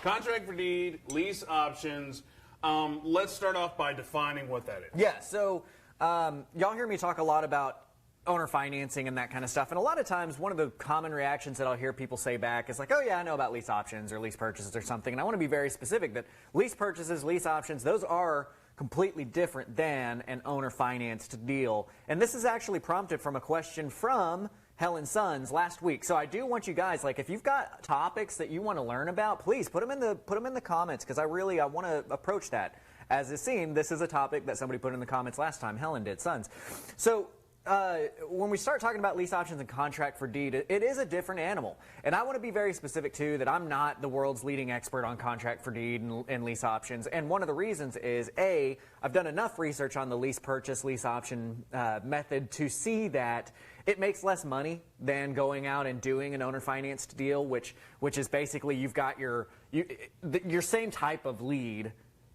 Contract for deed, lease options. Let's start off by defining what that is. Yeah, so y'all hear me talk a lot about owner financing and that kind of stuff. And a lot of times, one of the common reactions that I'll hear people say back is like, oh yeah, I know about lease options or lease purchases or something. And I want to be very specific that lease purchases, lease options, those are completely different than an owner financed deal. And this is actually prompted from a question from Helen Sons last week. So I do want you guys, like, if you've got topics that you want to learn about, please put them in the comments, because I want to approach that. As is seen, this is a topic that somebody put in the comments last time. Helen did, Sons. So when we start talking about lease options and contract for deed, it is a different animal. And I want to be very specific, too, that I'm not the world's leading expert on contract for deed and lease options. And one of the reasons is, A, I've done enough research on the lease purchase, lease option method to see that it makes less money than going out and doing an owner-financed deal, which is basically you've got your same type of lead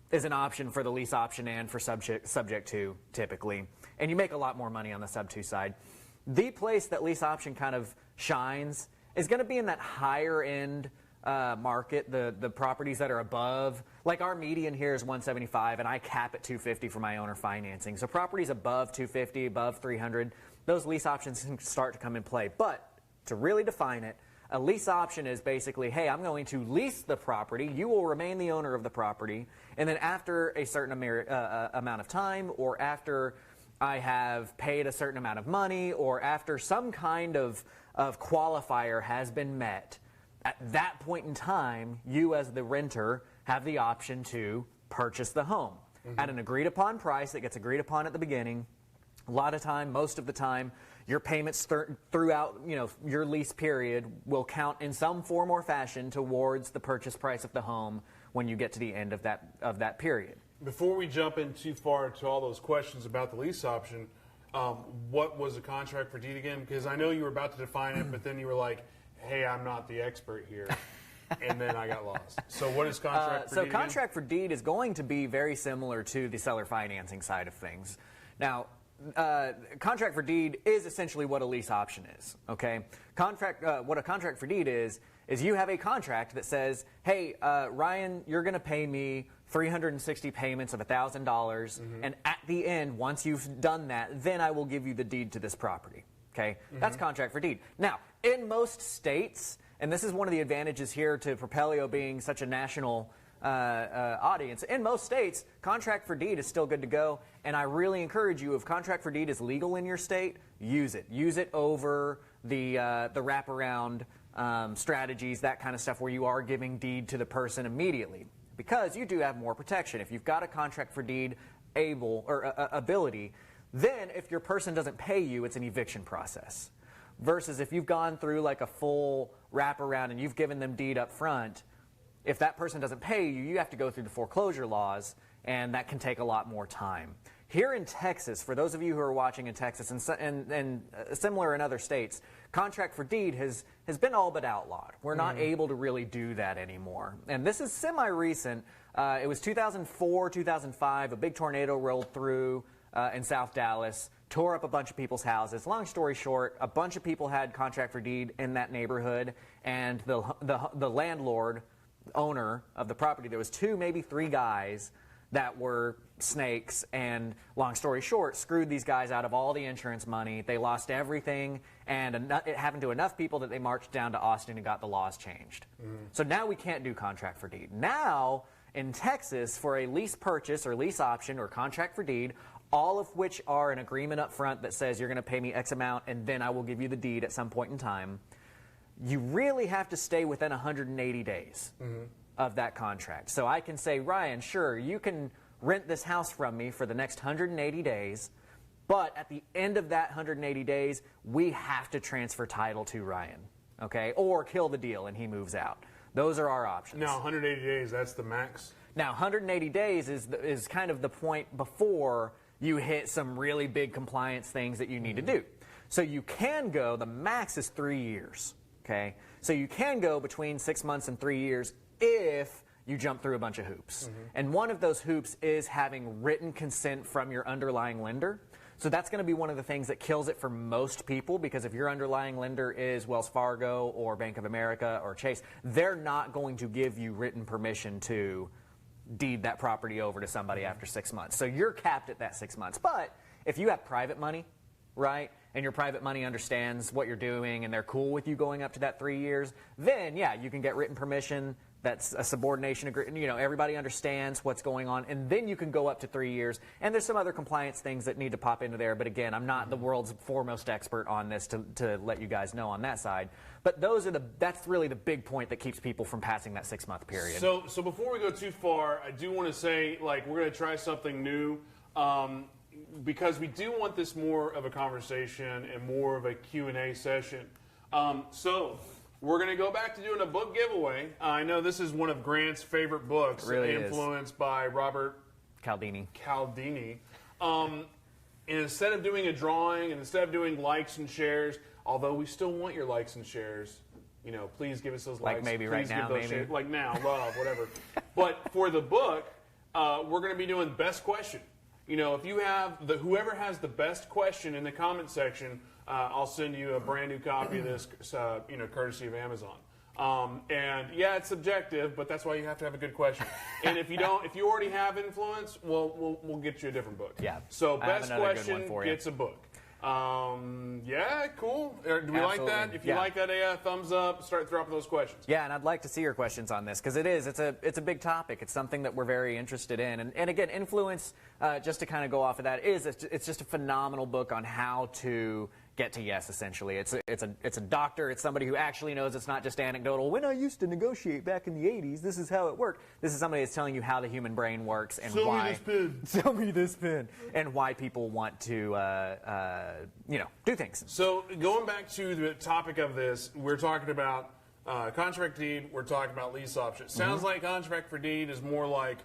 is an option for the lease option and for subject to, typically. And you make a lot more money on the sub-2 side. The place that lease option kind of shines is going to be in that higher end market, the properties that are above. Like our median here is 175, and I cap at 250 for my owner financing. So properties above 250, above 300, those lease options can start to come in play. But to really define it, a lease option is basically, hey, I'm going to lease the property. You will remain the owner of the property. And then after a certain amount of time, or after I have paid a certain amount of money, or after some kind of qualifier has been met, at that point in time, you as the renter have the option to purchase the home at an agreed upon price that gets agreed upon at the beginning. A lot of time, most of the time, your payments throughout your lease period will count in some form or fashion towards the purchase price of the home when you get to the end of that period. Before we jump in too far to all those questions about the lease option, what was a contract for deed again? Because I know you were about to define it, but then you were like, hey, I'm not the expert here. And then I got lost. So what is contract for deed again? So contract for deed is going to be very similar to the seller financing side of things. Now, contract for deed is essentially what a lease option is. Okay, what a contract for deed is you have a contract that says, hey, Ryan, you're going to pay me 360 payments of $1,000, and at the end, once you've done that, then I will give you the deed to this property. Okay, that's contract for deed. Now, in most states, and this is one of the advantages here to Propelio being such a national audience. In most states, contract for deed is still good to go, and I really encourage you, if contract for deed is legal in your state, use it. Use it over the wraparound strategies, that kind of stuff, where you are giving deed to the person immediately, because you do have more protection. If you've got a contract for deed ability, then if your person doesn't pay you, it's an eviction process. Versus if you've gone through like a full wraparound and you've given them deed up front, if that person doesn't pay you, you have to go through the foreclosure laws, and that can take a lot more time. Here in Texas, for those of you who are watching in Texas and similar in other states, contract for deed has been all but outlawed. We're not able to really do that anymore. And this is semi-recent. It was 2004, 2005, a big tornado rolled through in South Dallas, tore up a bunch of people's houses. Long story short, a bunch of people had contract for deed in that neighborhood, and the landlord, owner of the property, there was 2, maybe 3 guys that were snakes, and long story short, screwed these guys out of all the insurance money. They lost everything, and it happened to enough people that they marched down to Austin and got the laws changed. So now we can't do contract for deed. Now, in Texas, for a lease purchase or lease option or contract for deed, all of which are an agreement up front that says you're going to pay me X amount and then I will give you the deed at some point in time, you really have to stay within 180 days of that contract. So I can say, Ryan, sure, you can rent this house from me for the next 180 days, but at the end of that 180 days, we have to transfer title to Ryan, okay? Or kill the deal and he moves out. Those are our options. Now, 180 days, that's the max? Now, 180 days is kind of the point before you hit some really big compliance things that you need to do. So you can go, the max is 3 years. Okay, so you can go between 6 months and 3 years if you jump through a bunch of hoops. And one of those hoops is having written consent from your underlying lender. So that's going to be one of the things that kills it for most people, because if your underlying lender is Wells Fargo or Bank of America or Chase, they're not going to give you written permission to deed that property over to somebody after 6 months. So you're capped at that 6 months. But if you have private money, right, and your private money understands what you're doing and they're cool with you going up to that 3 years, then yeah, you can get written permission. That's a subordination agreement. You know, everybody understands what's going on, and then you can go up to 3 years. And there's some other compliance things that need to pop into there. But again, I'm not the world's foremost expert on this to let you guys know on that side. But that's really the big point that keeps people from passing that 6 month period. So before we go too far, I do want to say, like, we're going to try something new. Because we do want this more of a conversation and more of a Q&A session. So we're going to go back to doing a book giveaway. I know this is one of Grant's favorite books, really influenced by Robert Cialdini. And instead of doing a drawing and instead of doing likes and shares, although we still want your likes and shares, you know, please give us those likes. Like maybe please right now, maybe. Shares. Like now, love, whatever. But for the book, we're going to be doing best question. You know, if you have whoever has the best question in the comment section, I'll send you a brand new copy of this, you know, courtesy of Amazon. And yeah, it's subjective, but that's why you have to have a good question. And if you already have influence, we'll get you a different book. Yeah. So best question gets a book. Yeah, cool. Do we like that? If you like that, thumbs up. Start dropping those questions. Yeah, and I'd like to see your questions on this, because it's a big topic. It's something that we're very interested in. And again, influence, just to kind of go off of that, it's just a phenomenal book on how to get to yes, essentially. It's a doctor. It's somebody who actually knows. It's not just anecdotal. When I used to negotiate back in the 80s, this is how it worked. This is somebody that's telling you how the human brain works and Sell why. me this pen. Sell me this pen. And why people want to, you know, do things. So going back to the topic of this, we're talking about contract deed. We're talking about lease option. Sounds like contract for deed is more like,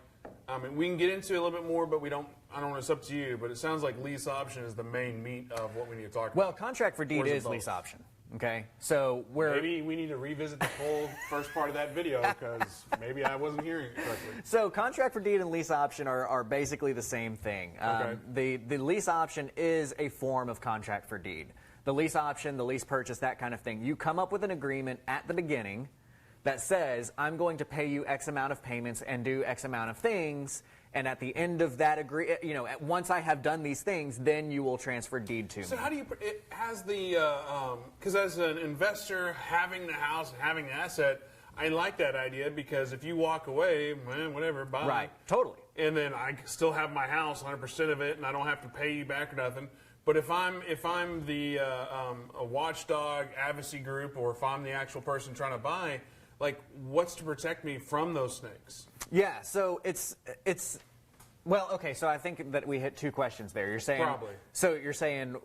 I mean, we can get into it a little bit more, but we don't. I don't know. It's up to you. But it sounds like lease option is the main meat of what we need to talk about. Well, contract for deed is lease option. Okay, so maybe we need to revisit the whole first part of that video, because maybe I wasn't hearing it correctly. So contract for deed and lease option are basically the same thing. Okay. The lease option is a form of contract for deed. The lease option, the lease purchase, that kind of thing. You come up with an agreement at the beginning that says, I'm going to pay you X amount of payments and do X amount of things, and at the end of that once I have done these things, then you will transfer deed to me. So how do you, it has the, because as an investor, having the house, having the asset, I like that idea, because if you walk away, whatever, bye. Right, totally. And then I still have my house, 100% of it, and I don't have to pay you back or nothing. But if I'm the a watchdog advocacy group, or if I'm the actual person trying to buy, like, what's to protect me from those snakes? Yeah, so it's well, okay, so I think that we hit two questions there. You're saying Probably. So you're saying,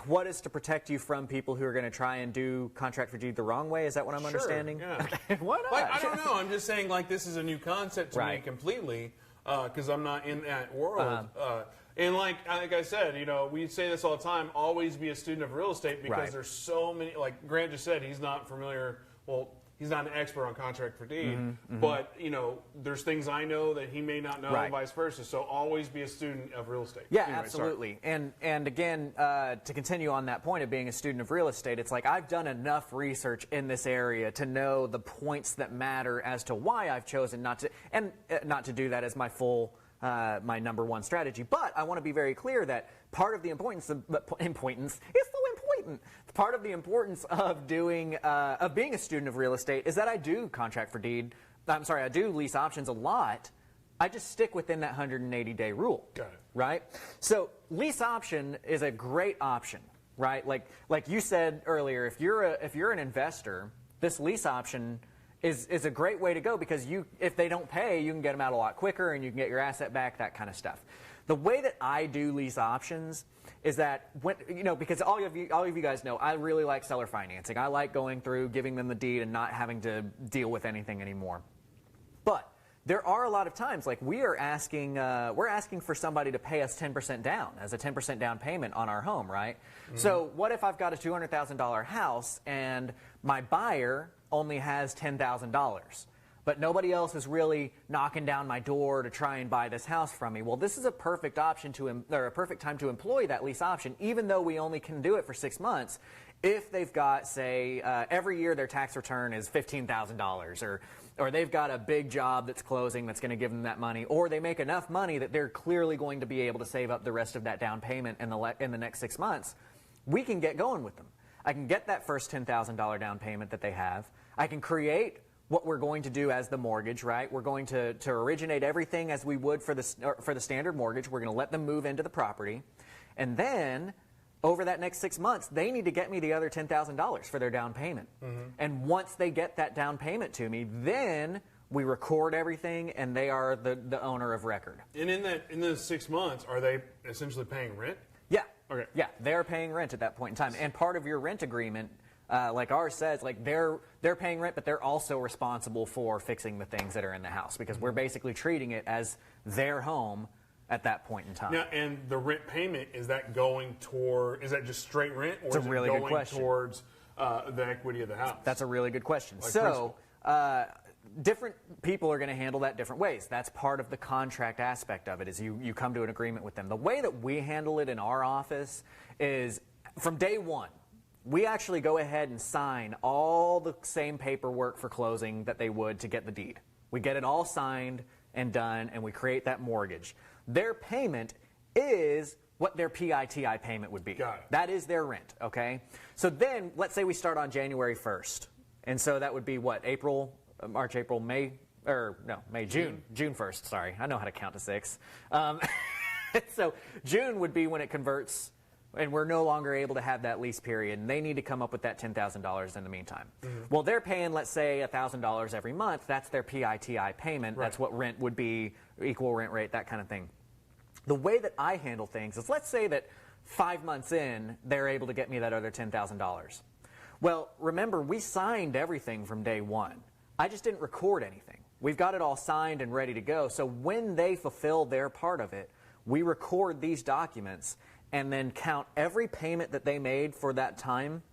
what is to protect you from people who are going to try and do contract for deed the wrong way? Is that what I'm understanding? Yeah. Okay, why not? Like, I don't know. I'm just saying, like, this is a new concept to me completely, because I'm not in that world. And like I said, you know, we say this all the time, always be a student of real estate, because there's so many, like Grant just said, he's not familiar, well, he's not an expert on contract for deed, but, you know, there's things I know that he may not know, and vice versa. So always be a student of real estate. Yeah, anyway, absolutely. Sorry. And again, to continue on that point of being a student of real estate, it's like I've done enough research in this area to know the points that matter as to why I've chosen not to do that as my full my number one strategy. But I want to be very clear that part of the importance of part of the importance of doing of being a student of real estate is that I do contract for deed. I do lease options a lot. I just stick within that 180-day rule. Got it. Right? So lease option is a great option, right? Like you said earlier, if you're an investor, this lease option is a great way to go, because if they don't pay, you can get them out a lot quicker and you can get your asset back, that kind of stuff. The way that I do lease options is that because all of you guys know, I really like seller financing. I like going through, giving them the deed, and not having to deal with anything anymore. But there are a lot of times, like we're asking for somebody to pay us 10% down as a 10% down payment on our home, right? Mm-hmm. So what if I've got a $200,000 house and my buyer only has $10,000? but nobody else is really knocking down my door to try and buy this house from me. Well, this is a perfect option or a perfect time to employ that lease option, even though we only can do it for 6 months. If they've got, say, every year their tax return is $15,000, or they've got a big job that's closing that's going to give them that money, or they make enough money that they're clearly going to be able to save up the rest of that down payment in the next 6 months, we can get going with them. I can get that first $10,000 down payment that they have. I can create what we're going to do as the mortgage, right? We're going to originate everything as we would for the standard mortgage. We're going to let them move into the property. And then over that next 6 months, they need to get me the other $10,000 for their down payment. And once they get that down payment to me, then we record everything, and they are the owner of record. And in those 6 months, are they essentially paying rent? Yeah. Okay. Yeah, they're paying rent at that point in time. And part of your rent agreement, like ours says, like they're paying rent, but they're also responsible for fixing the things that are in the house, because we're basically treating it as their home at that point in time. Now, and the rent payment, is that just straight rent, or It's a is really it good going question. towards the equity of the house? That's a really good question. Like So, different people are going to handle that different ways. That's part of the contract aspect of it, is you come to an agreement with them. The way that we handle it in our office is from day one, we actually go ahead and sign all the same paperwork for closing that they would to get the deed. We get it all signed and done, and we create that mortgage. Their payment is what their PITI payment would be. Got it. That is their rent, okay? So then, let's say we start on January 1st. And so that would be what, March, April, May, June 1st, sorry. I know how to count to 6. So June would be when it converts, and we're no longer able to have that lease period, and they need to come up with that $10,000 in the meantime. Well, they're paying, let's say, $1,000 every month. That's their PITI payment. Right. That's what rent would be, equal rent rate, that kind of thing. The way that I handle things is, let's say that 5 months in, they're able to get me that other $10,000. Well, remember, we signed everything from day one. I just didn't record anything. We've got it all signed and ready to go. So when they fulfill their part of it, we record these documents and then count every payment that they made for that time,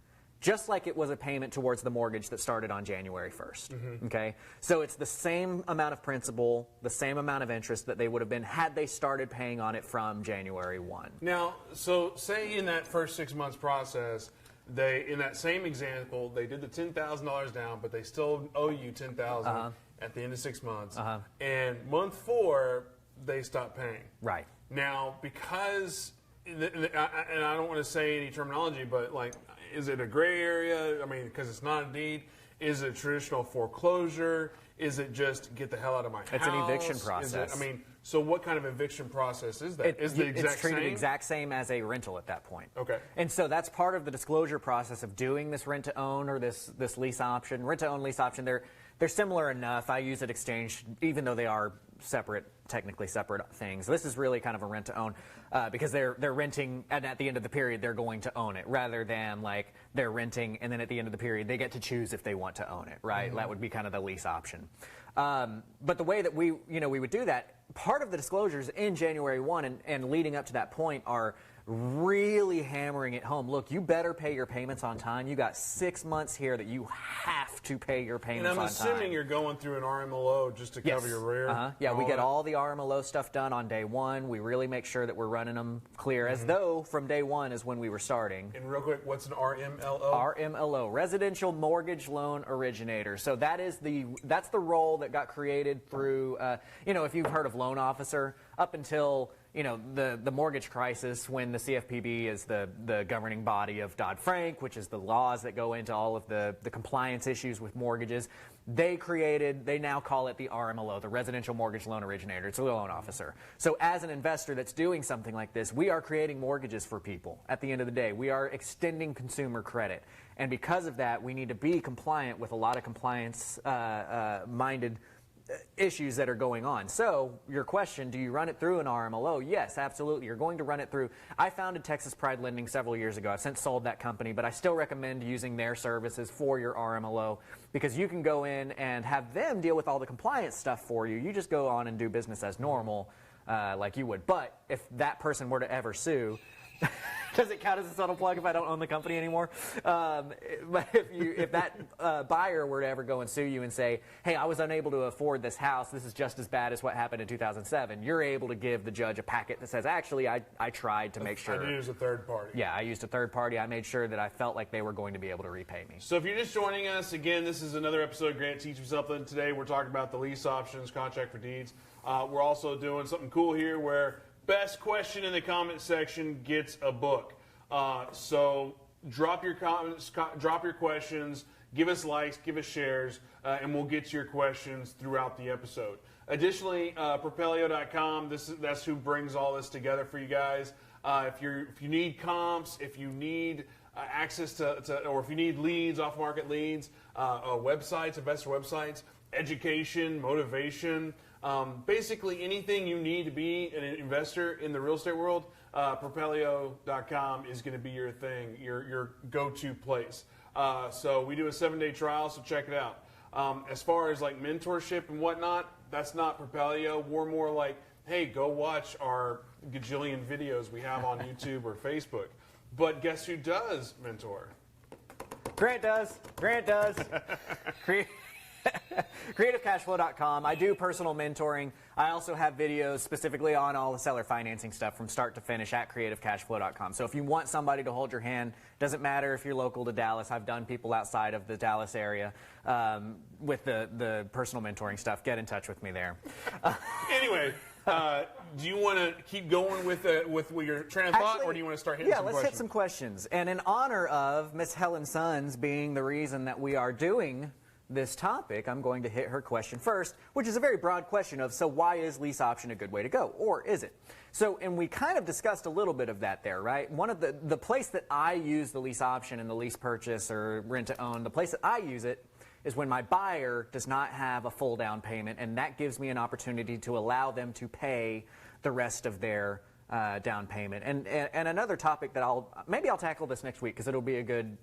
just like it was a payment towards the mortgage that started on January 1st. Okay? So it's the same amount of principal, the same amount of interest that they would have been had they started paying on it from January 1. Now, so say in that first 6 months process, in that same example, they did the $10,000 down, but they still owe you $10,000 at the end of 6 months. And month 4, they stop paying. Right. Now, because, and I don't want to say any terminology, but like, is it a gray area? I mean, because it's not a deed. Is it a traditional foreclosure? Is it just get the hell out of my house? It's an eviction process. So what kind of eviction process is that? Is the exact it's treated same? exact same as a rental at that point. Okay. And so that's part of the disclosure process of doing this rent-to-own or this lease option. Rent-to-own, lease option, they're similar enough. I use it exchange, even though they are technically separate things. This is really kind of a rent-to-own because they're renting, and at the end of the period, they're going to own it, rather than like they're renting, and then at the end of the period, they get to choose if they want to own it, right? That would be kind of the lease option. But the way that we would do that, part of the disclosures in January 1 and leading up to that point are really hammering it home. Look, you better pay your payments on time. You got 6 months here that you have to pay your payments on time. And I'm assuming you're going through an RMLO just to cover your rear. Yeah, we get all the RMLO stuff done on day 1. We really make sure that we're running them clear, as though from day 1 is when we were starting. And real quick, what's an RMLO? RMLO, Residential Mortgage Loan Originator. So that's the role that got created through, if you've heard of loan officer, up until the mortgage crisis, when the CFPB is the governing body of Dodd-Frank, which is the laws that go into all of the compliance issues with mortgages. They now call it the RMLO, the Residential Mortgage Loan Originator. It's a loan officer. So as an investor that's doing something like this, we are creating mortgages for people. At the end of the day, we are extending consumer credit. And because of that, we need to be compliant with a lot of compliance-minded issues that are going on. So your question, do you run it through an RMLO? Yes, absolutely. You're going to run it through. I founded Texas Pride Lending several years ago. I've since sold that company, but I still recommend using their services for your RMLO, because you can go in and have them deal with all the compliance stuff for you. You just go on and do business as normal like you would. But if that person were to ever sue, Does it count as a subtle plug if I don't own the company anymore? But if that buyer were to ever go and sue you and say, hey, I was unable to afford this house, this is just as bad as what happened in 2007, you're able to give the judge a packet that says, actually, I tried to make sure. I used a third party. Yeah, I used a third party. I made sure that I felt like they were going to be able to repay me. So if you're just joining us, again, this is another episode of Grant Teach Me Something. Today we're talking about the lease options, contract for deeds. We're also doing something cool here where best question in the comment section gets a book. So drop your comments, drop your questions, give us likes, give us shares, and we'll get to your questions throughout the episode. Additionally, Propelio.com, that's who brings all this together for you guys. If you need comps, if you need access to, or if you need leads, off-market leads, websites, investor websites, education, motivation, basically anything you need to be an investor in the real estate world, Propelio.com is going to be your thing, your go-to place. So we do a 7-day trial, so check it out. As far as like mentorship and whatnot, that's not Propelio. We're more like, hey, go watch our gajillion videos we have on YouTube or Facebook. But guess who does mentor? Grant does. Grant does. CreativeCashFlow.com. I do personal mentoring. I also have videos specifically on all the seller financing stuff from start to finish at CreativeCashFlow.com. So if you want somebody to hold your hand, doesn't matter if you're local to Dallas. I've done people outside of the Dallas area with the personal mentoring stuff. Get in touch with me there. Anyway. Do you want to keep going with your train of thought, or do you want to start hitting some questions? Yeah, let's hit some questions. And in honor of Miss Helen Sons being the reason that we are doing this topic, I'm going to hit her question first, which is a very broad question of, so why is lease option a good way to go, or is it? So, and we kind of discussed a little bit of that there, right? One of the place that I use the lease option and the lease purchase or rent to own, the place that I use it is when my buyer does not have a full down payment, and that gives me an opportunity to allow them to pay the rest of their down payment. And another topic that I'll tackle this next week because it'll be a good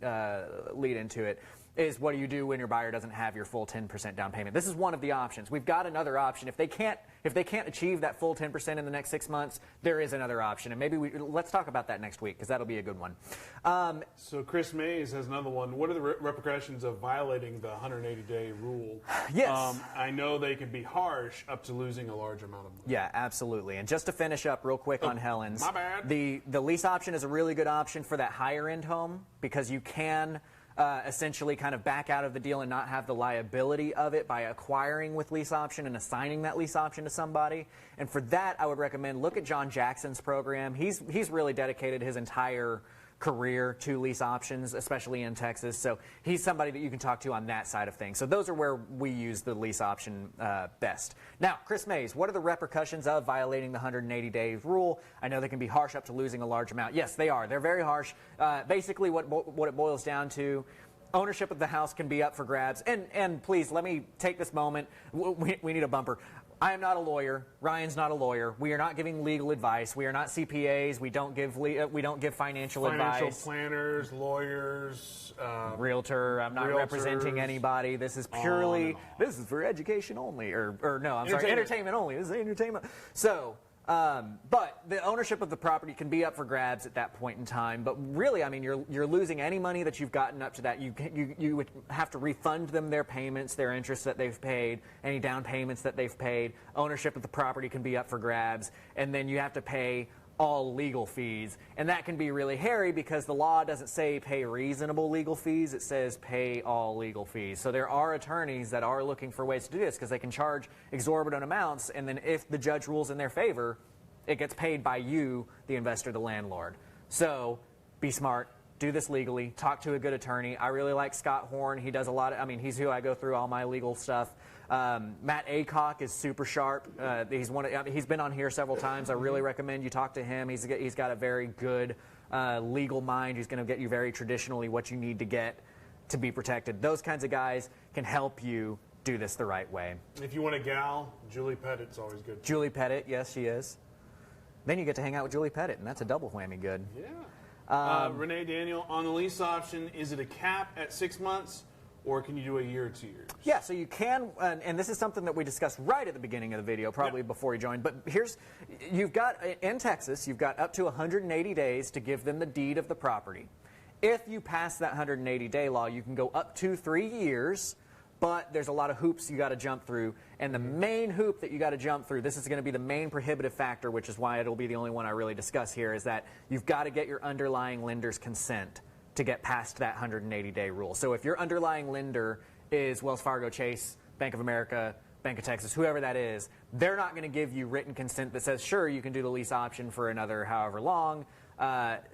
lead into it, is what do you do when your buyer doesn't have your full 10% down payment? This is one of the options. We've got another option. If they can't achieve that full 10% in the next 6 months, there is another option. And maybe let's talk about that next week because that'll be a good one. So Chris Mays has another one. What are the repercussions of violating the 180-day rule? Yes. I know they can be harsh up to losing a large amount of money. Yeah, absolutely. And just to finish up real quick on Helen's, my bad. The lease option is a really good option for that higher end home because you can essentially kind of back out of the deal and not have the liability of it by acquiring with lease option and assigning that lease option to somebody. And for that, I would recommend look at John Jackson's program. He's really dedicated his entire career to lease options, especially in Texas. So he's somebody that you can talk to on that side of things. So those are where we use the lease option best. Now, Chris Mays, what are the repercussions of violating the 180-day rule? I know they can be harsh up to losing a large amount. Yes, they are. They're very harsh. Basically, what it boils down to, ownership of the house can be up for grabs. And please, let me take this moment. We need a bumper. I am not a lawyer. Ryan's not a lawyer. We are not giving legal advice. We are not CPAs. We don't give financial advice. Financial planners, lawyers, realtor. I'm not representing anybody. This is purely this is for education only, or no, I'm sorry, entertainment only. This is entertainment. So. But the ownership of the property can be up for grabs at that point in time. But really, I mean, you're losing any money that you've gotten up to that. You would have to refund them their payments, their interest that they've paid, any down payments that they've paid. Ownership of the property can be up for grabs, and then you have to pay all legal fees. And that can be really hairy because the law doesn't say pay reasonable legal fees, it says pay all legal fees. So there are attorneys that are looking for ways to do this because they can charge exorbitant amounts, and then if the judge rules in their favor, it gets paid by you, the investor, the landlord. So be smart. Do this legally. Talk to a good attorney. I really like Scott Horn. He does a lot of, he's who I go through all my legal stuff. Matt Aycock is super sharp. He's been on here several times. I really recommend you talk to him. He's got a very good legal mind. He's going to get you very traditionally what you need to get to be protected. Those kinds of guys can help you do this the right way. If you want a gal, Julie Pettit's always good. Julie Pettit, yes, she is. Then you get to hang out with Julie Pettit, and that's a double whammy good. Yeah. Renee Daniel, on the lease option, is it a cap at 6 months, or can you do a year or 2 years? Yeah, so you can, and this is something that we discussed right at the beginning of the video, probably before you joined, but you've got, in Texas, you've got up to 180 days to give them the deed of the property. If you pass that 180-day law, you can go up to 3 years, but there's a lot of hoops you got to jump through, and the main hoop that you got to jump through, this is going to be the main prohibitive factor, which is why it'll be the only one I really discuss here, is that you've got to get your underlying lender's consent to get past that 180-day rule. So if your underlying lender is Wells Fargo, Chase, Bank of America, Bank of Texas, whoever that is, they're not going to give you written consent that says, sure, you can do the lease option for another however long.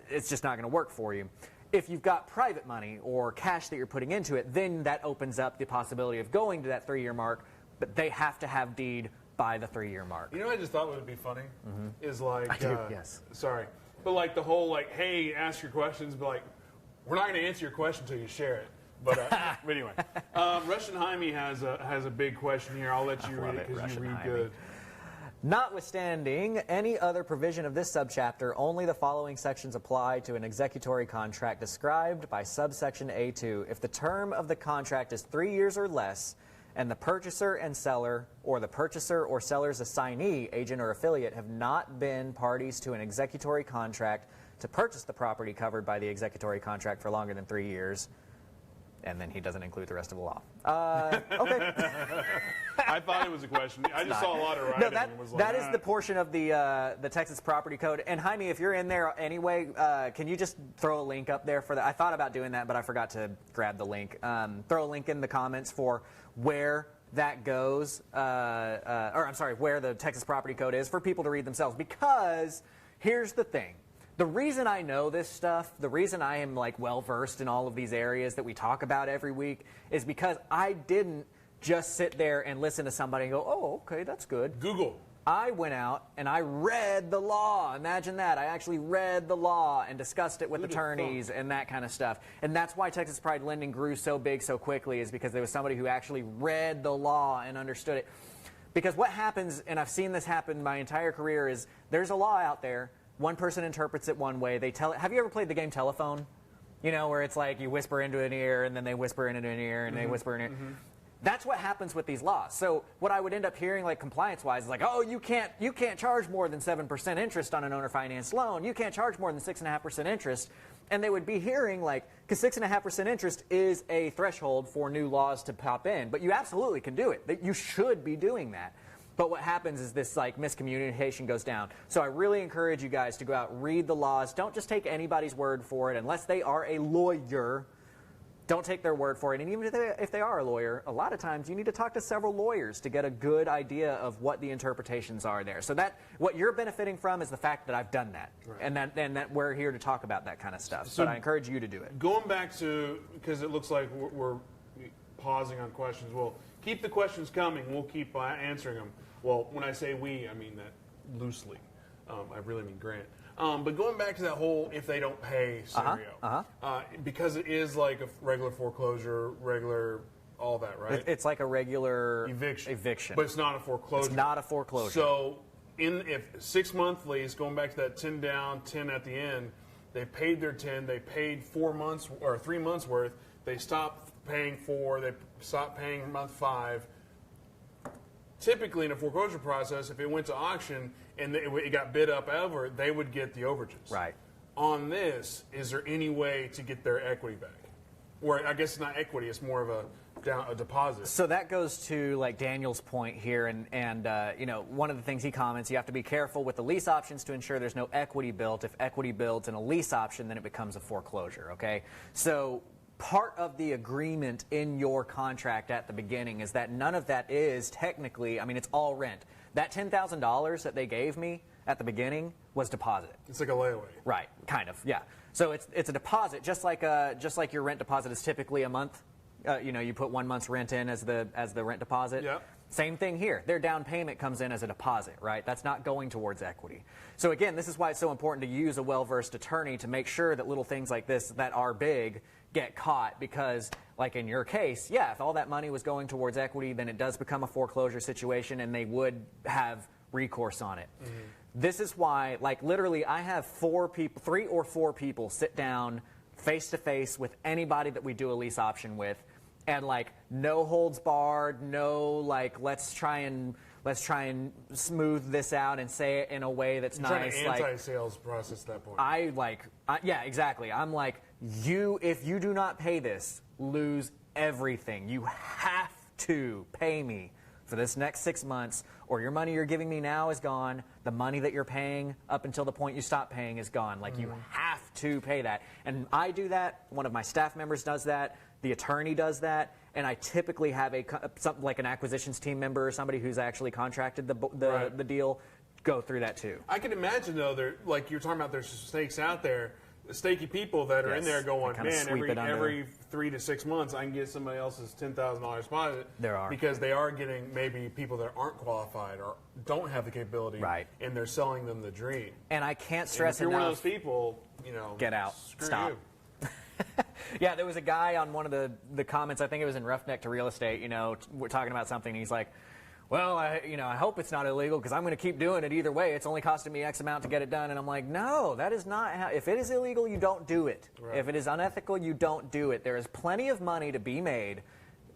It's just not going to work for you. If you've got private money or cash that you're putting into it, then that opens up the possibility of going to that 3-year mark, but they have to have deed by the 3-year mark. You know what I just thought would be funny? Is like, I do, yes. Sorry. But like the whole like, hey, ask your questions, but like, we're not going to answer your question until you share it. But anyway, Russian Jaime has a big question here. I'll let you read it because you read good. Notwithstanding any other provision of this subchapter, only the following sections apply to an executory contract described by subsection A2. If the term of the contract is 3 years or less, and the purchaser and seller, or the purchaser or seller's assignee, agent or affiliate, have not been parties to an executory contract to purchase the property covered by the executory contract for longer than 3 years, and then he doesn't include the rest of the law. Okay. I thought it was a question. I just saw a lot of writing. No, and was like, that is the portion of the Texas Property Code. And Jaime, if you're in there anyway, can you just throw a link up there for that? I thought about doing that, but I forgot to grab the link. Throw a link in the comments for where that goes, or I'm sorry, where the Texas Property Code is for people to read themselves. Because here's the thing. The reason I know this stuff, the reason I am like well-versed in all of these areas that we talk about every week is because I didn't just sit there and listen to somebody and go, oh, okay, that's good. Google. I went out and I read the law. Imagine that. I actually read the law and discussed it with attorneys and that kind of stuff. And that's why Texas Pride Lending grew so big so quickly, is because there was somebody who actually read the law and understood it. Because what happens, and I've seen this happen my entire career, is there's a law out there. One person interprets it one way. They tell it. Have you ever played the game Telephone? You know, where it's like you whisper into an ear and then they whisper into an ear and they whisper in an ear. That's what happens with these laws. So what I would end up hearing, like compliance-wise, is like, oh, you can't charge more than 7% interest on an owner-financed loan. You can't charge more than 6.5% interest. And they would be hearing like, because 6.5% interest is a threshold for new laws to pop in. But you absolutely can do it. You should be doing that. But what happens is this like miscommunication goes down. So I really encourage you guys to go out, read the laws. Don't just take anybody's word for it unless they are a lawyer. Don't take their word for it. And even if they are a lawyer, a lot of times you need to talk to several lawyers to get a good idea of what the interpretations are there. So that what you're benefiting from is the fact that I've done that. Right. And that we're here to talk about that kind of stuff. So but I encourage you to do it. Going back to, because it looks like we're pausing on questions. Well, keep the questions coming. We'll keep answering them. Well, when I say we, I mean that loosely. I really mean Grant. But going back to that whole if they don't pay scenario, because it is like a regular foreclosure, regular all that, right? It's like a regular eviction. But it's not a foreclosure. It's not a foreclosure. So if 6-month lease, going back to that 10 down, 10 at the end, they paid their 10, they paid 4 months or 3 months worth, they stopped paying 4, they stopped paying month 5. Typically in a foreclosure process, if it went to auction and it got bid up over, they would get the overages. Right. On this, is there any way to get their equity back? Or I guess it's not equity, it's more of a deposit. So that goes to like Daniel's point here, and you know, one of the things he comments, you have to be careful with the lease options to ensure there's no equity built. If equity builds in a lease option, then it becomes a foreclosure, okay? So part of the agreement in your contract at the beginning is that none of that is technically, I mean, it's all rent. That $10,000 that they gave me at the beginning was deposited. It's like a layaway. Right, kind of, yeah. So it's a deposit, just like your rent deposit is typically a month. You know, you put 1 month's rent in as the rent deposit. Yep. Same thing here. Their down payment comes in as a deposit, right? That's not going towards equity. So again, this is why it's so important to use a well-versed attorney to make sure that little things like this that are big get caught, because like in your case, yeah, if all that money was going towards equity, then it does become a foreclosure situation and they would have recourse on it. Mm-hmm. This is why, like literally, I have 3 or 4 people sit down face to face with anybody that we do a lease option with, and like no holds barred, no like let's try and smooth this out and say it in a way that's You're nice. trying to anti-sales process at that point. Yeah, exactly. I'm like, if you do not pay this, lose everything. You have to pay me for this next 6 months, or your money you're giving me now is gone. The money that you're paying up until the point you stop paying is gone. Like, you have to pay that. And I do that. One of my staff members does that. The attorney does that. And I typically have something like an acquisitions team member or somebody who's actually contracted the deal go through that too. I can imagine, though, like you're talking about, there's snakes out there, snaky people that are in there going, man, every 3 to 6 months I can get somebody else's $10,000 deposit. There are. Because they are getting maybe people that aren't qualified or don't have the capability. Right. And they're selling them the dream. And I can't stress enough. If you're enough, one of those people, get out. Stop. You. Yeah, there was a guy on one of the comments, I think it was in Roughneck to Real Estate, we're talking about something, and he's like, well, I hope it's not illegal because I'm going to keep doing it either way. It's only costing me X amount to get it done. And I'm like, no, that is not how. If it is illegal, you don't do it. Right. If it is unethical, you don't do it. There is plenty of money to be made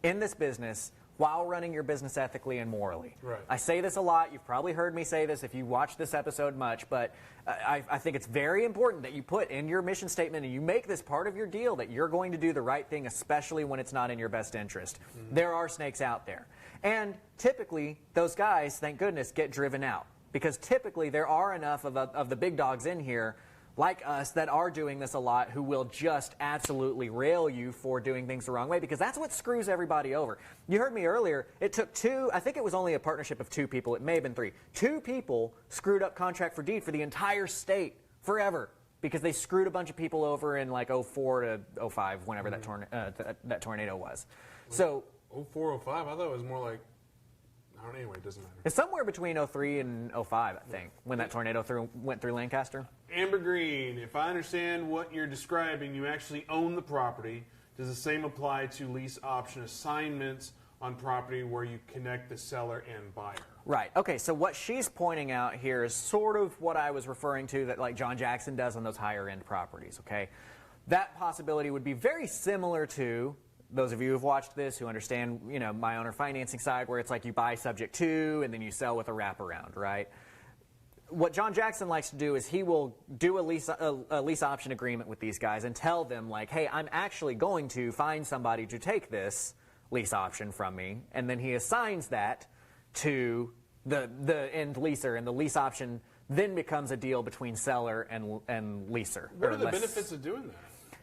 in this business while running your business ethically and morally. Right. I say this a lot. You've probably heard me say this if you watch this episode much, but I think it's very important that you put in your mission statement and you make this part of your deal that you're going to do the right thing, especially when it's not in your best interest. Mm-hmm. There are snakes out there. And typically, those guys, thank goodness, get driven out. Because typically, there are enough of the big dogs in here, like us, that are doing this a lot, who will just absolutely rail you for doing things the wrong way, because that's what screws everybody over. You heard me earlier, it took I think it was only a partnership of 2 people, it may have been 3. 2 people screwed up contract for deed for the entire state forever, because they screwed a bunch of people over in like 04 to 05, whenever that tornado was. So 04, 05? I thought it was more like, I don't know, anyway, it doesn't matter. It's somewhere between 03 and 05, I think, when that tornado went through Lancaster. Amber Green, if I understand what you're describing, you actually own the property. Does the same apply to lease option assignments on property where you connect the seller and buyer? Right. Okay, so what she's pointing out here is sort of what I was referring to that like John Jackson does on those higher end properties, okay? That possibility would be very similar to those of you who've watched this, who understand, my owner financing side, where it's like you buy subject to and then you sell with a wraparound, right? What John Jackson likes to do is he will do a lease option agreement with these guys and tell them like, hey, I'm actually going to find somebody to take this lease option from me, and then he assigns that to the end leaser, and the lease option then becomes a deal between seller and leaser. What are the benefits of doing that?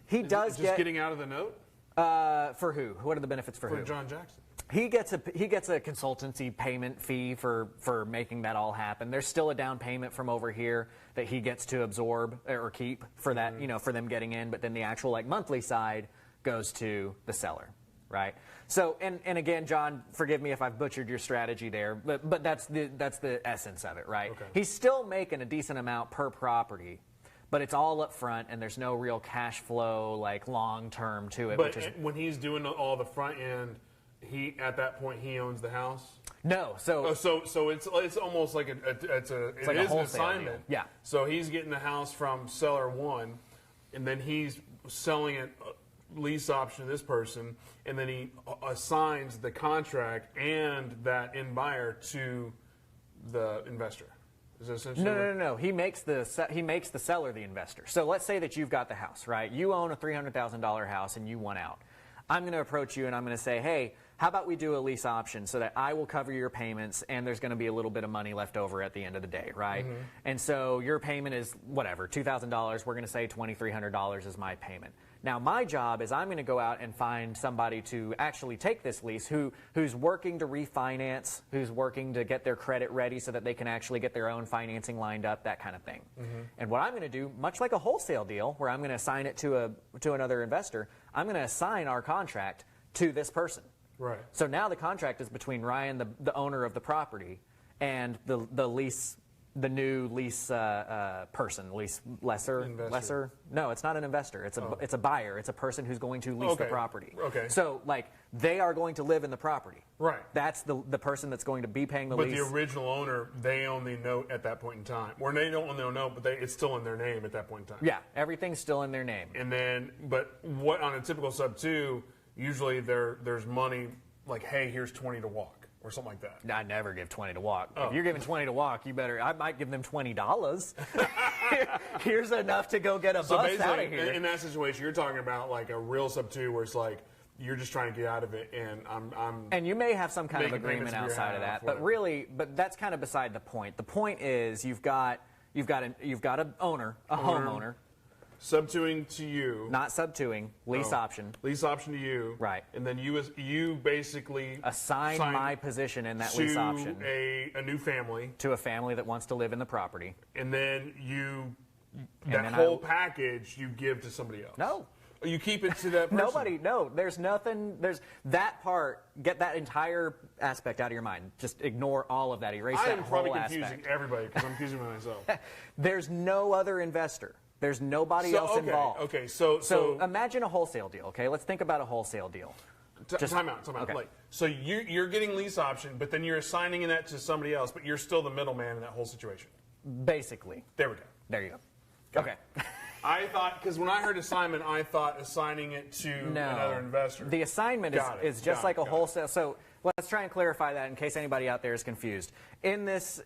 He does get getting out of the note. For who? What are the benefits for who? For John Jackson. He gets a consultancy payment fee for making that all happen. There's still a down payment from over here that he gets to absorb or keep for that, for them getting in. But then the actual like monthly side goes to the seller, right? So and again, John, forgive me if I've butchered your strategy there, but that's the essence of it, right? Okay. He's still making a decent amount per property. But it's all up front, and there's no real cash flow, like long term to it. But when he's doing all the front end, at that point he owns the house. No, so it's almost like it is an assignment. Deal. Yeah. So he's getting the house from seller 1, and then he's selling it lease option to this person, and then he assigns the contract and that end buyer to the investor. Is that essentially No. He makes the seller the investor. So let's say that you've got the house, right? You own a $300,000 house and you want out. I'm going to approach you and I'm going to say, hey, how about we do a lease option so that I will cover your payments and there's going to be a little bit of money left over at the end of the day, right? Mm-hmm. And so your payment is whatever, $2,000. We're going to say $2,300 is my payment. Now, my job is I'm going to go out and find somebody to actually take this lease who's working to refinance, who's working to get their credit ready so that they can actually get their own financing lined up, that kind of thing. Mm-hmm. And what I'm going to do, much like a wholesale deal where I'm going to assign it to another investor, I'm going to assign our contract to this person. Right. So now the contract is between Ryan, the owner of the property, and the lease. The new lease person, lease lesser. No, it's not an investor. It's a buyer. It's a person who's going to lease the property. Okay. So like they are going to live in the property. Right. That's the person that's going to be paying the lease. But the original owner, they own the note at that point in time. Or they don't own their note, but it's still in their name at that point in time. Yeah, everything's still in their name. And then, but what on a typical sub 2, usually there's money like, hey, here's 20 to walk or something like that. I never give 20 to walk. If you're giving 20 to walk, I might give them $20. Here's enough to go get a bus out of here. In that situation, you're talking about like a real sub-2 where it's like, you're just trying to get out of it, and and you may have some kind of agreement outside of that, but that's kind of beside the point. The point is you've got an owner, a homeowner, sub-2ing to you, not sub-2ing, lease option, lease option to you, right? And then you basically assign my position in that lease option to a new family, to a family that wants to live in the property, and then that whole package you give to somebody else. No. You keep it to that person. There's nothing, there's that part, get that entire aspect out of your mind. Just ignore all of that, erase that whole aspect. I am probably confusing everybody because I'm confusing myself. There's no other investor. There's nobody else involved. Okay, so imagine a wholesale deal, okay? Let's think about a wholesale deal. Time out. Okay. Like, so you're getting lease option, but then you're assigning that to somebody else, but you're still the middleman in that whole situation. Basically. There we go. There you go. Okay. I thought, because when I heard assignment, I thought assigning it to another investor. The assignment is just like a wholesale. So let's try and clarify that in case anybody out there is confused. In this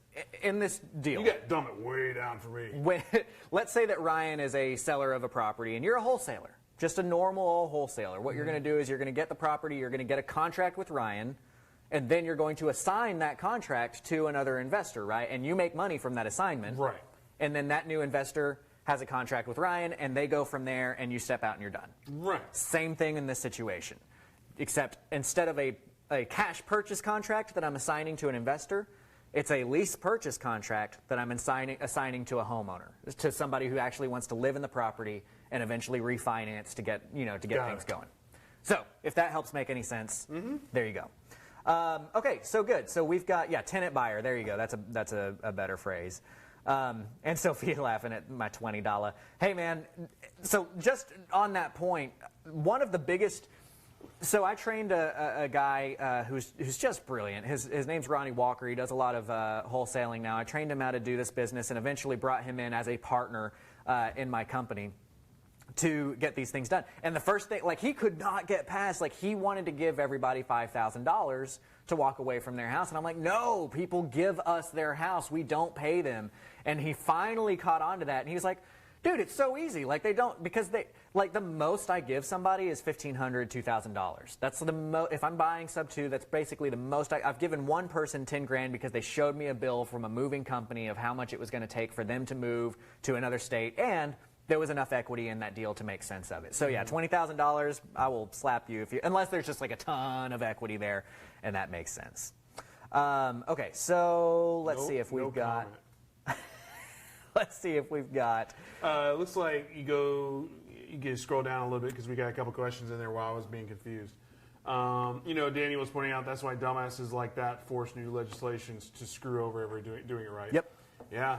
deal, you got to dumb it way down for me. Let's say that Ryan is a seller of a property and you're a wholesaler, just a normal wholesaler. What you're going to do is you're going to get the property, you're going to get a contract with Ryan, and then you're going to assign that contract to another investor, right? And you make money from that assignment. Right. And then that new investor has a contract with Ryan, and they go from there, and you step out and you're done. Right. Same thing in this situation, except instead of a cash purchase contract that I'm assigning to an investor, it's a lease purchase contract that I'm assigning to a homeowner, to somebody who actually wants to live in the property and eventually refinance to get things going. So if that helps make any sense, there you go. Okay, so good. So we've got tenant buyer. There you go. That's a better phrase. And Sophia laughing at my $20. Hey man, so just on that point, one of the biggest. So I trained a guy who's just brilliant. His name's Ronnie Walker. He does a lot of wholesaling now. I trained him how to do this business and eventually brought him in as a partner in my company to get these things done. And the first thing, like, he could not get past, like, he wanted to give everybody $5,000 to walk away from their house. And I'm like, no, people give us their house. We don't pay them. And he finally caught on to that. And he was like, dude, it's so easy. Like, they don't, because they, like, the most I give somebody is $1,500, $2,000. That's the most, if I'm buying sub-2, that's basically the most. I've given one person 10 grand because they showed me a bill from a moving company of how much it was going to take for them to move to another state. And there was enough equity in that deal to make sense of it. So yeah, $20,000, I will slap you unless there's just like a ton of equity there, and that makes sense. Okay, so let's see if we've got. Let's see if we've got. Looks like you can scroll down a little bit because we got a couple questions in there while I was being confused. Danny was pointing out that's why dumbasses like that force new legislations to screw over everybody doing it right. Yep. Yeah.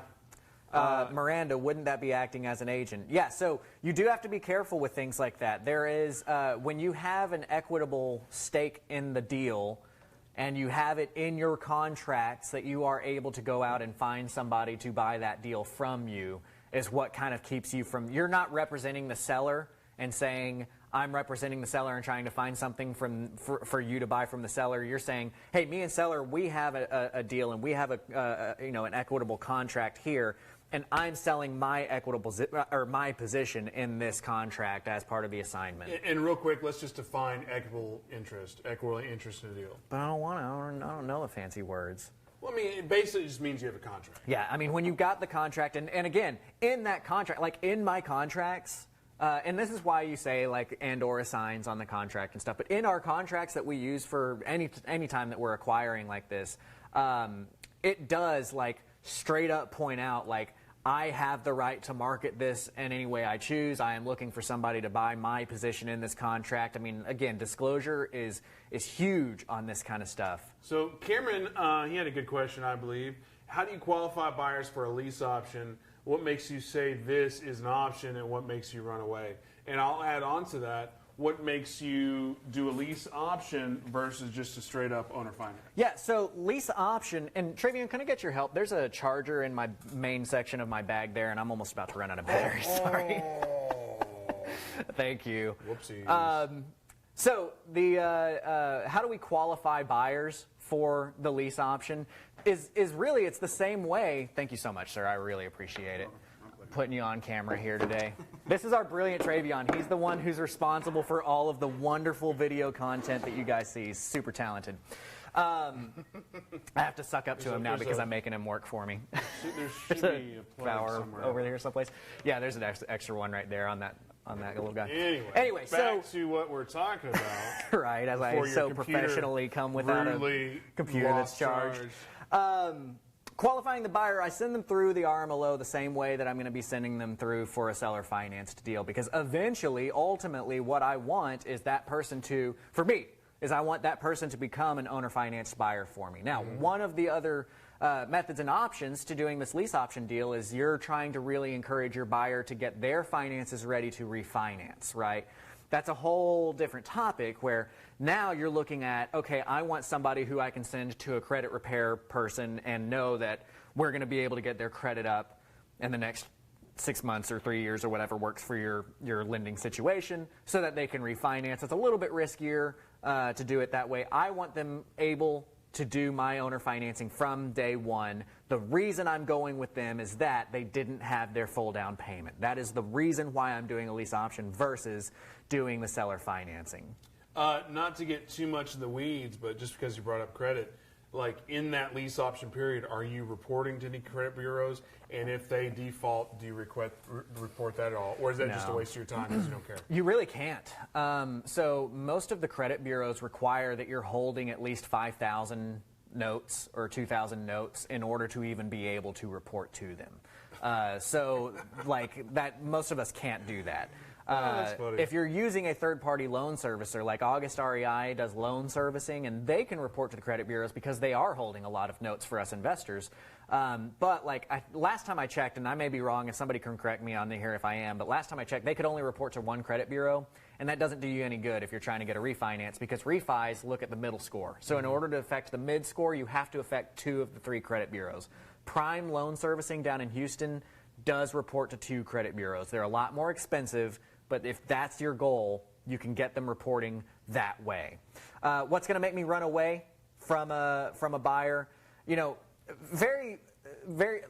Miranda, wouldn't that be acting as an agent? Yeah, so you do have to be careful with things like that. There is, when you have an equitable stake in the deal and you have it in your contracts that you are able to go out and find somebody to buy that deal from you, is what kind of keeps you from, you're not representing the seller and saying, I'm representing the seller and trying to find something for you to buy from the seller. You're saying, hey, me and seller, we have a deal and we have an equitable contract here. And I'm selling my my position in this contract as part of the assignment. And real quick, let's just define equitable interest in a deal. But I don't know the fancy words. Well, I mean, it basically just means you have a contract. Yeah, I mean, when you've got the contract, and again, in that contract, like in my contracts, and this is why you say like and/or assigns on the contract and stuff. But in our contracts that we use for any time that we're acquiring like this, it does like straight up point out like, I have the right to market this in any way I choose. I am looking for somebody to buy my position in this contract. I mean, again, disclosure is huge on this kind of stuff. So Cameron, he had a good question, I believe. How do you qualify buyers for a lease option? What makes you say this is an option, and what makes you run away? And I'll add on to that. What makes you do a lease option versus just a straight up owner finance? Yeah, so lease option, and Travian, can I get your help? There's a charger in my main section of my bag there, and I'm almost about to run out of battery. Sorry. Thank you. Whoopsies. So the how do we qualify buyers for the lease option is really, it's the same way. Thank you so much, sir. I really appreciate it. Putting you on camera here today. This is our brilliant Travion. He's the one who's responsible for all of the wonderful video content that you guys see. He's super talented. I have to suck up to him now because I'm making him work for me. There should be a flower over here someplace. Yeah, there's an extra one right there on that little guy. Anyway, back to what we're talking about. Right, as I so professionally come without a computer that's charged. Qualifying the buyer, I send them through the RMLO the same way that I'm going to be sending them through for a seller financed deal, because eventually, ultimately, what I want is that person to, for me, is I want that person to become an owner financed buyer for me. Now, one of the other methods and options to doing this lease option deal is you're trying to really encourage your buyer to get their finances ready to refinance, right? That's a whole different topic where now you're looking at, okay, I want somebody who I can send to a credit repair person and know that we're going to be able to get their credit up in the next 6 months or 3 years or whatever works for your lending situation so that they can refinance. It's a little bit riskier to do it that way. I want them able to do my owner financing from day one. The reason I'm going with them is that they didn't have their full down payment. That is the reason why I'm doing a lease option versus doing the seller financing. Not to get too much in the weeds, but just because you brought up credit, like in that lease option period, are you reporting to any credit bureaus? And if they default, do you report that at all? Or is that just a waste of your time because you don't care? You really can't. So most of the credit bureaus require that you're holding at least 5,000 notes or 2,000 notes in order to even be able to report to them. So like that, most of us can't do that. If you're using a third-party loan servicer, like August REI does loan servicing, and they can report to the credit bureaus because they are holding a lot of notes for us investors. But like last time I checked, and I may be wrong, if somebody can correct me on here if I am, but last time I checked, they could only report to one credit bureau, and that doesn't do you any good if you're trying to get a refinance because refis look at the middle score. So in order to affect the mid score, you have to affect 2 of the 3 credit bureaus. Prime Loan Servicing down in Houston does report to 2 credit bureaus. They're a lot more expensive, but if that's your goal, you can get them reporting that way. What's going to make me run away from a buyer? You know, very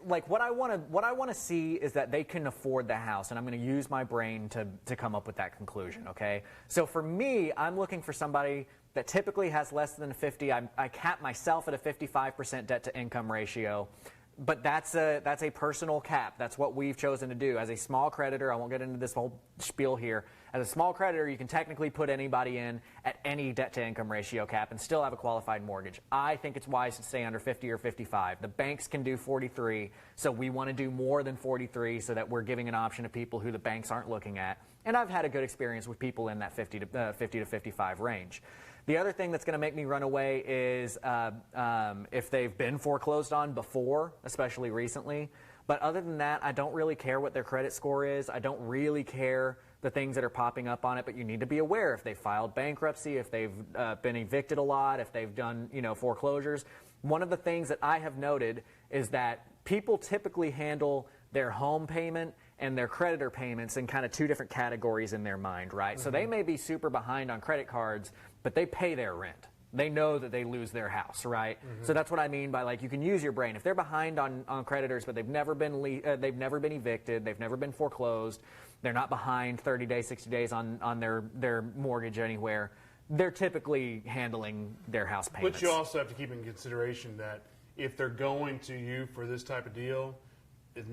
like what I want to see is that they can afford the house, and I'm going to use my brain to come up with that conclusion. Okay, so for me, I'm looking for somebody that typically has less than 50. I cap myself at a 55% debt to income ratio. But that's a personal cap. That's what we've chosen to do. As a small creditor, I won't get into this whole spiel here. As a small creditor, you can technically put anybody in at any debt-to-income ratio cap and still have a qualified mortgage. I think it's wise to stay under 50 or 55. The banks can do 43, so we want to do more than 43 so that we're giving an option to people who the banks aren't looking at. And I've had a good experience with people in that 50 to 55 range. The other thing that's going to make me run away is if they've been foreclosed on before, especially recently. But other than that, I don't really care what their credit score is. I don't really care the things that are popping up on it, but you need to be aware if they filed bankruptcy, if they've been evicted a lot, if they've done foreclosures. One of the things that I have noted is that people typically handle their home payment and their creditor payments in kind of 2 different categories in their mind, right? So they may be super behind on credit cards, but they pay their rent. They know that they lose their house, right? So that's what I mean by, like, you can use your brain. If they're behind on creditors, but they've never been evicted, they've never been foreclosed, they're not behind 30 days, 60 days on their mortgage anywhere, they're typically handling their house payments. But you also have to keep in consideration that if they're going to you for this type of deal, it's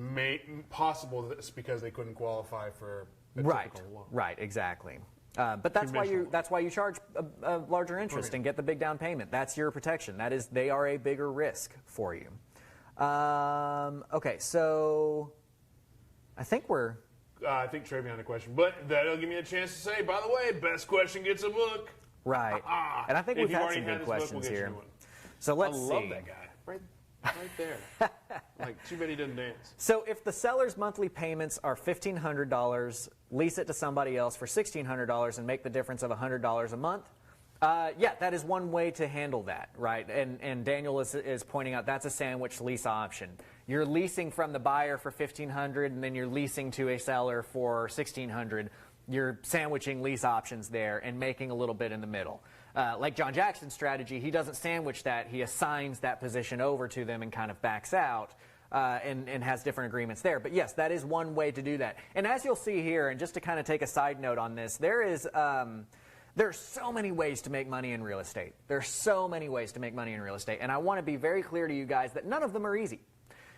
possible that it's because they couldn't qualify for a typical loan. Right, exactly. But that's why you charge a larger interest and get the big down payment. That's your protection. They are a bigger risk for you. Okay, so I think I think Travion had a question, but that'll give me a chance to say, by the way, best question gets a book. Right. And I think we've had some good questions here. So let's see. I love that guy. Right there. Like, too bad he didn't dance. So if the seller's monthly payments are $1,500, lease it to somebody else for $1,600 and make the difference of $100 a month, yeah, that is one way to handle that, right? And Daniel is pointing out that's a sandwich lease option. You're leasing from the buyer for $1,500 and then you're leasing to a seller for $1,600. you're sandwiching lease options there and making a little bit in the middle. Like John Jackson's strategy, he doesn't sandwich that. He assigns that position over to them and kind of backs out and has different agreements there. But yes, that is one way to do that. And as you'll see here, and just to kind of take a side note on this, there's so many ways to make money in real estate. There's so many ways to make money in real estate. And I want to be very clear to you guys that none of them are easy.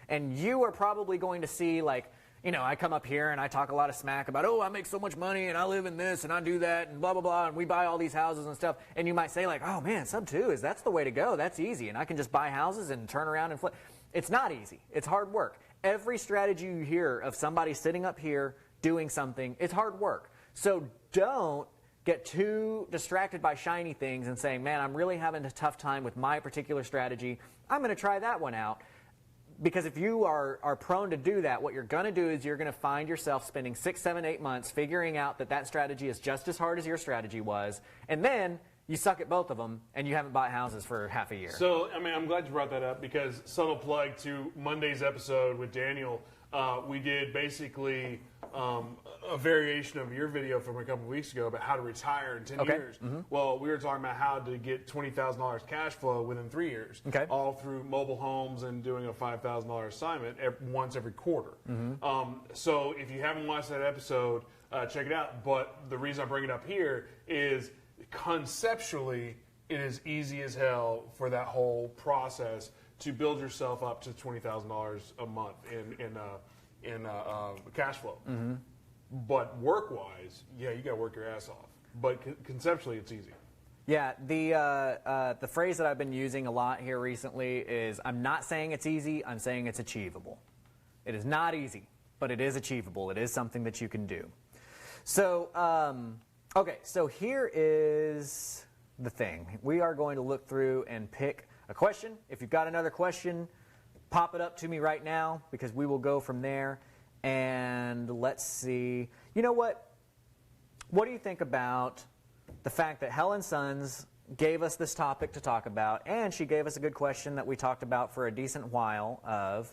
And you are probably going to see, like, you know, I come up here and I talk a lot of smack about, oh, I make so much money and I live in this and I do that and blah, blah, blah, and we buy all these houses and stuff. And you might say, like, oh, man, sub-2 that's the way to go. That's easy. And I can just buy houses and turn around and flip. It's not easy. It's hard work. Every strategy you hear of somebody sitting up here doing something, it's hard work. So don't get too distracted by shiny things and saying, man, I'm really having a tough time with my particular strategy. I'm going to try that one out. Because if you are prone to do that, what you're going to do is you're going to find yourself spending 6, 7, 8 months figuring out that strategy is just as hard as your strategy was, and then you suck at both of them, and you haven't bought houses for half a year. So, I mean, I'm glad you brought that up, because subtle plug to Monday's episode with Daniel, we did basically a variation of your video from a couple weeks ago about how to retire in 10 years. Mm-hmm. Well, we were talking about how to get $20,000 cash flow within 3 years, all through mobile homes and doing a $5,000 assignment once every quarter. Mm-hmm. So if you haven't watched that episode, check it out. But the reason I bring it up here is conceptually, it is easy as hell for that whole process to build yourself up to $20,000 a month in cash flow. Mm-hmm. But work-wise, yeah, you got to work your ass off. But conceptually, it's easy. Yeah, the phrase that I've been using a lot here recently is, I'm not saying it's easy, I'm saying it's achievable. It is not easy, but it is achievable. It is something that you can do. So, okay, so here is the thing. We are going to look through and pick a question. If you've got another question, pop it up to me right now, because we will go from there. And let's see. You know what? What do you think about the fact that Helen Sons gave us this topic to talk about, and she gave us a good question that we talked about for a decent while of,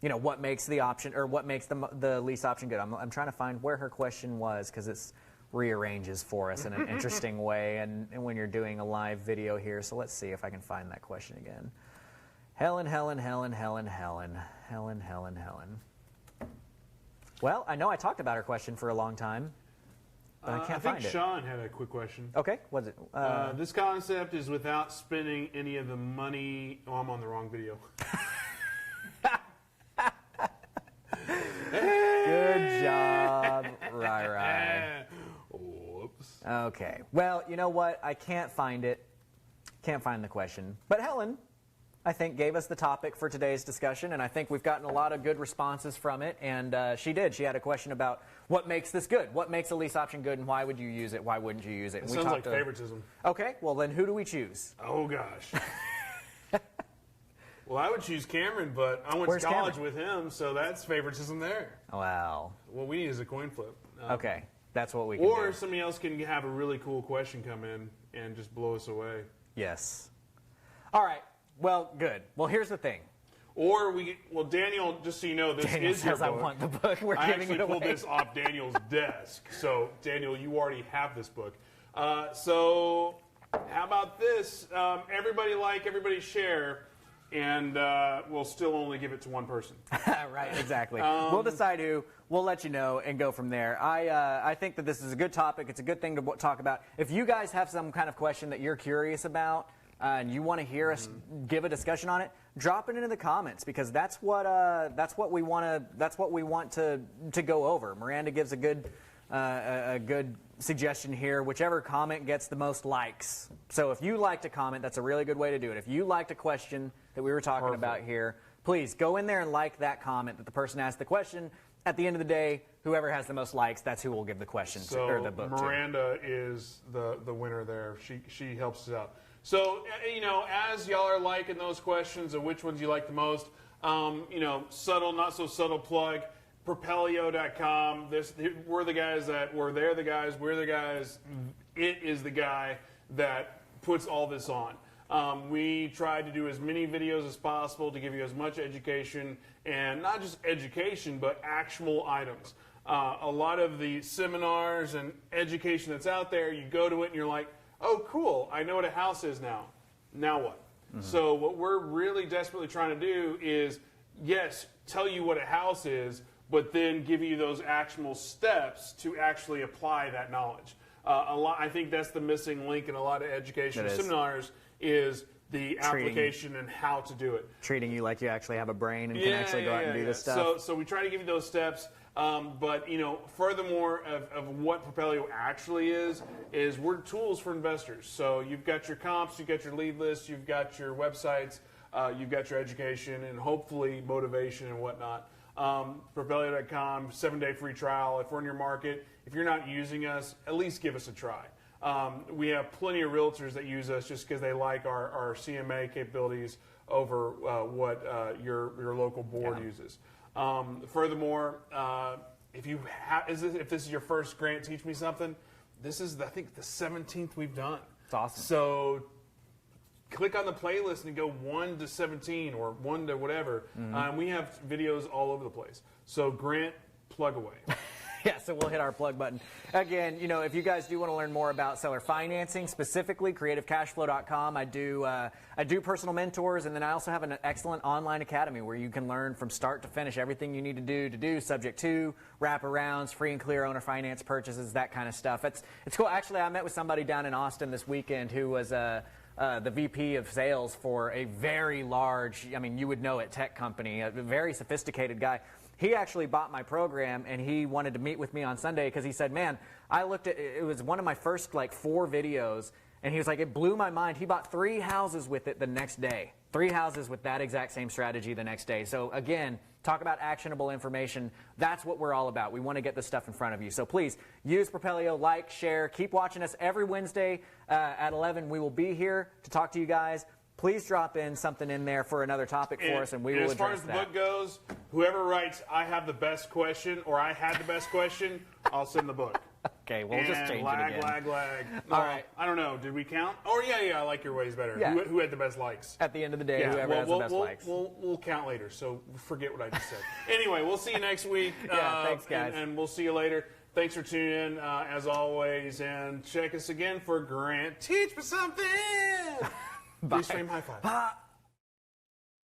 you know, what makes the option, or what makes the lease option good? I'm trying to find where her question was, because it's rearranges for us in an interesting way, and when you're doing a live video here. So let's see if I can find that question again. Helen. Well, I know I talked about her question for a long time, but I can't find it. I think Sean had a quick question. Okay, what's it? This concept is without spending any of the money. Oh, I'm on the wrong video. Good job, Rai. Whoops. Okay. Well, you know what? I can't find it. Can't find the question. But Helen, I think, gave us the topic for today's discussion, and I think we've gotten a lot of good responses from it. And she did. She had a question about what makes this good. What makes a lease option good, and why would you use it? Why wouldn't you use it? It sounds like favoritism. Okay. Well, then who do we choose? Oh, gosh. Well, I would choose Cameron, but I went to college with him, so that's favoritism there. Wow. What we need is a coin flip. Okay. That's what we can do. Or somebody else can have a really cool question come in and just blow us away. Yes. All right. Well, good. Well, here's the thing. Or Daniel, just so you know, this Daniel is your says book. I want the book. We're I giving it actually away. pulled this off Daniel's desk. So, Daniel, you already have this book. So, how about this? Everybody like, everybody share, and we'll still only give it to one person. Right, exactly. We'll decide who. We'll let you know and go from there. I think that this is a good topic. It's a good thing to talk about. If you guys have some kind of question that you're curious about, and you want to hear us give a discussion on it, drop it into the comments, because that's what we want to go over. Miranda gives a good suggestion here. Whichever comment gets the most likes. So if you liked a comment, that's a really good way to do it. If you liked a question that we were talking about here, please go in there and like that comment that the person asked the question. At the end of the day, whoever has the most likes, that's who will give the question or the book to. Miranda is the winner there. She helps us out. So, you know, as y'all are liking those questions of which ones you like the most, you know, subtle, not so subtle plug, Propelio.com. We're the guys we're the guys. It is the guy that puts all this on. We try to do as many videos as possible to give you as much education, and not just education, but actual items. A lot of the seminars and education that's out there, you go to it and you're like, oh, cool, I know what a house is now. Now what? So what we're really desperately trying to do is, yes, tell you what a house is, but then give you those actionable steps to actually apply that knowledge. I think that's the missing link in a lot of education seminars is the application and how to do it. Treating you like you actually have a brain and can actually go out and do this stuff. So we try to give you those steps. But furthermore of what Propelio actually is we're tools for investors. So you've got your comps, you've got your lead list, you've got your websites, you've got your education, and hopefully motivation and whatnot. Propelio.com, 7-day free trial. If we're in your market, if you're not using us, at least give us a try. We have plenty of realtors that use us just because they like our CMA capabilities over what your local board uses. Furthermore, if this is your first Grant Teach Me Something, this is, I think, the 17th we've done. It's awesome. So click on the playlist and go 1 to 17 or 1 to whatever. We have videos all over the place. So Grant, plug away. Yeah, so we'll hit our plug button. Again, if you guys do want to learn more about seller financing, specifically CreativeCashFlow.com, I do personal mentors, and then I also have an excellent online academy where you can learn from start to finish everything you need to do subject to, wraparounds, free and clear owner finance purchases, that kind of stuff. It's cool. Actually, I met with somebody down in Austin this weekend who was the VP of sales for a very large, you would know it, tech company, a very sophisticated guy. He actually bought my program, and he wanted to meet with me on Sunday because he said, man, I looked at it. It was one of my first 4 videos, and he was like, it blew my mind. He bought 3 houses with it the next day. 3 houses with that exact same strategy the next day. So again, talk about actionable information. That's what we're all about. We want to get this stuff in front of you. So please use Propelio, like, share, keep watching us every Wednesday at 11. We will be here to talk to you guys. Please drop in something in there for another topic for us, and we will address that. As far as the book goes, whoever writes, I have the best question, or I had the best question, I'll send the book. Okay, we'll just change it again. Lag. All right. I don't know. Did we count? Oh, yeah, I like your ways better. Yeah. Who had the best likes? At the end of the day, whoever has the best likes. We'll count later, so forget what I just said. Anyway, we'll see you next week. Thanks, guys. And we'll see you later. Thanks for tuning in, as always, and check us again for Grant Teach Me Something! Bye. Free stream high five. Bye.